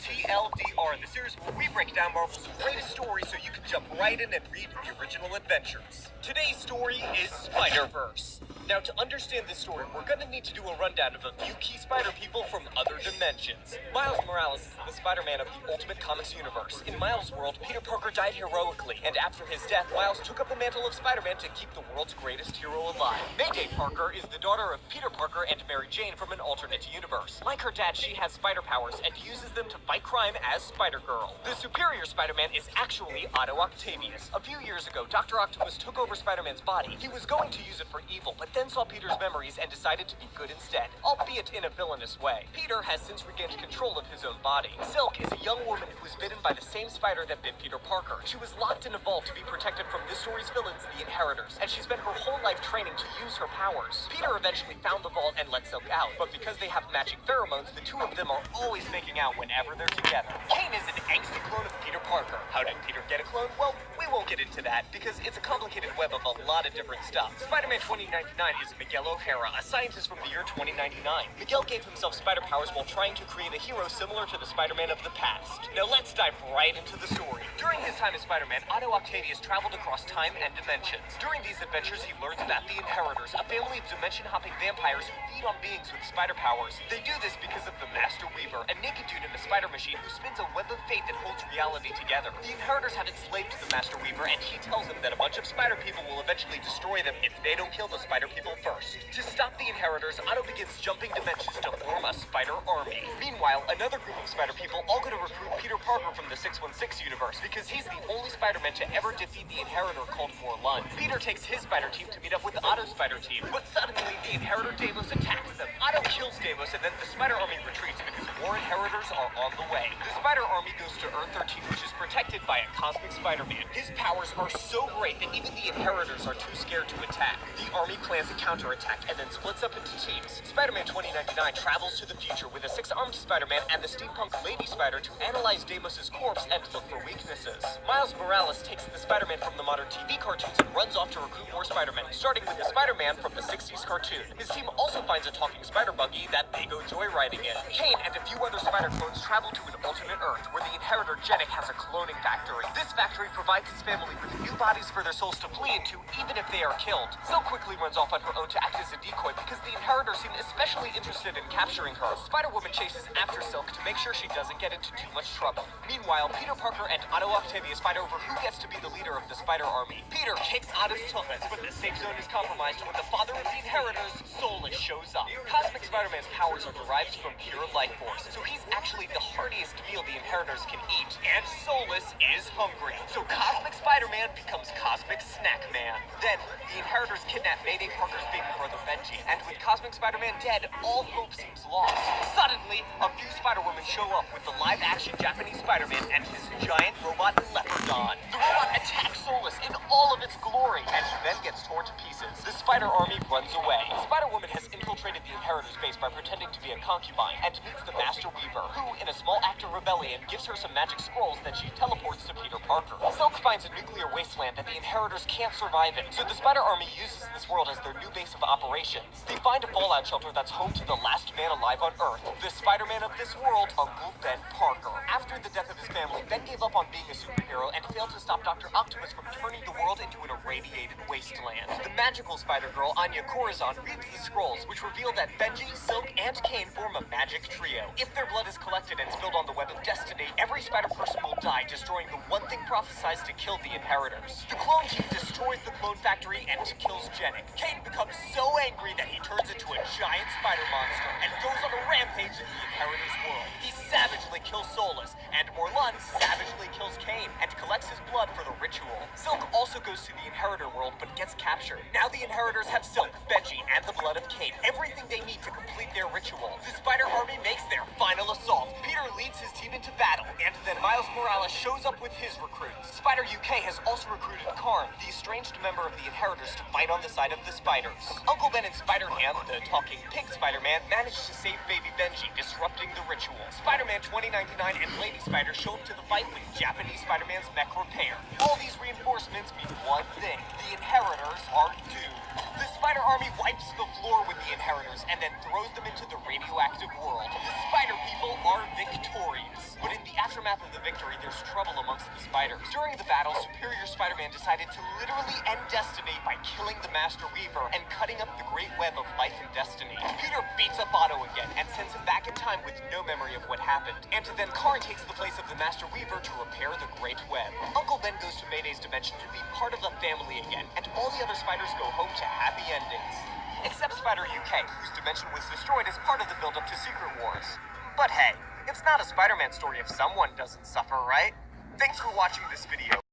TLDR, the series where we break down Marvel's greatest stories so you can jump right in and read the original adventures. Today's story is Spider-Verse. Now, to understand this story, we're gonna need to do a rundown of a few key Spider people from other dimensions. Miles Morales is the Spider-Man of the Ultimate Comics universe. In Miles' world, Peter Parker died heroically, and after his death, Miles took up the mantle of Spider-Man to keep the world's greatest hero alive. Mayday Parker is the daughter of Peter Parker and Mary Jane from an alternate universe. Like her dad, she has spider powers and uses them to fight crime as Spider-Girl. The superior Spider-Man is actually Otto Octavius. A few years ago, Dr. Octopus took over Spider-Man's body. He was going to use it for evil, but then saw Peter's memories and decided to be good instead, albeit in a villainous way. Peter has since regained control of his own body. Silk is a young woman who was bitten by the same spider that bit Peter Parker. She was locked in a vault to be protected from this story's villains, the Inheritors, and she spent her whole life training to use her powers. Peter eventually found the vault and let Silk out, but because they have matching pheromones, the two of them are always making out whenever they're together. Kane is an angsty clone of Peter Parker. How did Peter get a clone? Well, we won't get into that, because it's a complicated web of a lot of different stuff. Spider-Man 2099 is Miguel O'Hara, a scientist from the year 2099. Miguel gave himself spider powers while trying to create a hero similar to the Spider-Man of the past. Now let's dive right into the story. During his time as Spider-Man, Otto Octavius traveled across time and dimensions. During these adventures, he learns about the Inheritors, a family of dimension-hopping vampires who feed on beings with spider powers. They do this because of the Master Weaver, a naked dude in a spider machine who spins a web of fate that holds reality together. The Inheritors have enslaved the Master Weaver, and he tells them that a bunch of spider people will eventually destroy them if they don't kill the spider people first. To stop the Inheritors, Otto begins jumping dimensions to form a spider army. Meanwhile, another group of spider people all go to recruit Peter Parker from the 616 universe because he's the only Spider-Man to ever defeat the Inheritor called Morlun. Peter takes his spider team to meet up with Otto's spider team, but suddenly the Inheritor Davos attacks them. Otto kills Davos, and then the spider army retreats because more Inheritors are on the way. The spider army goes to Earth 13, which is protected by a cosmic Spider-Man. His powers are so great that even the Inheritors are too scared to attack. The army plans a counterattack and then splits up into teams. Spider-Man 2099 travels to the future with a 6-armed Spider-Man and the steampunk Lady Spider to analyze Deimos' corpse and look for weaknesses. Miles Morales takes the Spider-Man from the modern TV cartoons and runs off to recruit more Spider-Men, starting with the Spider-Man from the 60s cartoon. His team also finds a talking spider buggy that they go joyriding in. Kane and a few other spider clones travel to an alternate Earth where the Inheritor Genic has a cloning factory. This factory provides his family with new bodies for their souls to flee into, even if they are killed. Silk quickly runs off on her own to act as a decoy because the Inheritors seem especially interested in capturing her. Spider-Woman chases after Silk to make sure she doesn't get into too much trouble. Meanwhile, Peter Parker and Otto Octavius fight over who gets to be the leader of the Spider Army. Peter kicks Otto's tuchus, but the safe zone is compromised when the father of the Inheritors, Solus, shows up. Cosmic Spider-Man's powers are derived from pure life force, so he's actually the heartiest meal the Inheritors can eat. And Solus is hungry, so Cosmic Spider-Man becomes Cosmic Snack Man. Then, the Inheritors kidnap Mayday Parker's baby brother Benji, and with Cosmic Spider-Man dead, all hope seems lost. Suddenly, a few Spider-Women show up with the live-action Japanese Spider-Man and his giant robot Leopardon. The robot attacks Solus in all of its glory, and he then gets torn to pieces. The Spider Army runs away. Spider-Woman has infiltrated the Inheritors base by pretending to be a concubine, and meets the Master Weaver, who, in a small act of rebellion, gives her some magic scrolls that she teleports to Peter Parker. Silk finds a nuclear wasteland that the Inheritors can't survive in, so the Spider Army uses this world as their new base of operations. They find a fallout shelter that's home to the last man alive on Earth, the Spider-Man of this world, Uncle Ben Parker. After the death of his family, Ben gave up on being a superhero and failed to stop Dr. Octopus from turning the world into an irradiated wasteland. The magical Spider-Girl, Anya Corazon, reads the scrolls, which reveal that Benji, Silk, and Kane form a magic trio. If their blood is collected and spilled on the web of destiny, every Spider-Person will die, destroying the one thing prophesized to kill the Inheritors. The clone team destroys the clone factory and kills Genic. Kane becomes so angry that he turns into a giant spider monster and goes on a rampage in the Inheritors world. He savagely kills Solus, and Morlun savagely kills Kane and collects his blood for the ritual. Silk also goes to the Inheritor world but gets captured. Now the Inheritors have Silk, Benji, and the blood of Kane, everything they need to complete their ritual. The Spider Army makes their final assault. Peter leads his team into battle, and then Miles Morales shows up with his recruits. Spider UK has also recruited Karn, the estranged member of the Inheritors, to fight on the side of the Spiders. Uncle Ben and Spider-Ham, the talking pink Spider-Man, manage to save baby Benji, disrupting the ritual. Spider-Man 2099 and Lady Spider show up to the fight with Japanese Spider-Man's mech repair. All these reinforcements mean one thing: the Inheritors are doomed. The Spider Army wipes the floor with the Inheritors and then throws them into the radioactive world. The Spider People are victorious. But aftermath of the victory, there's trouble amongst the spiders. During the battle, Superior Spider-Man decided to literally end Destiny by killing the Master Weaver and cutting up the Great Web of Life and Destiny. Peter beats up Otto again and sends him back in time with no memory of what happened. And then Karn takes the place of the Master Weaver to repair the Great Web. Uncle Ben goes to Mayday's dimension to be part of the family again, and all the other spiders go home to happy endings. Except Spider UK, whose dimension was destroyed as part of the build-up to Secret Wars. But hey, it's not a Spider-Man story if someone doesn't suffer, right? Thanks for watching this video.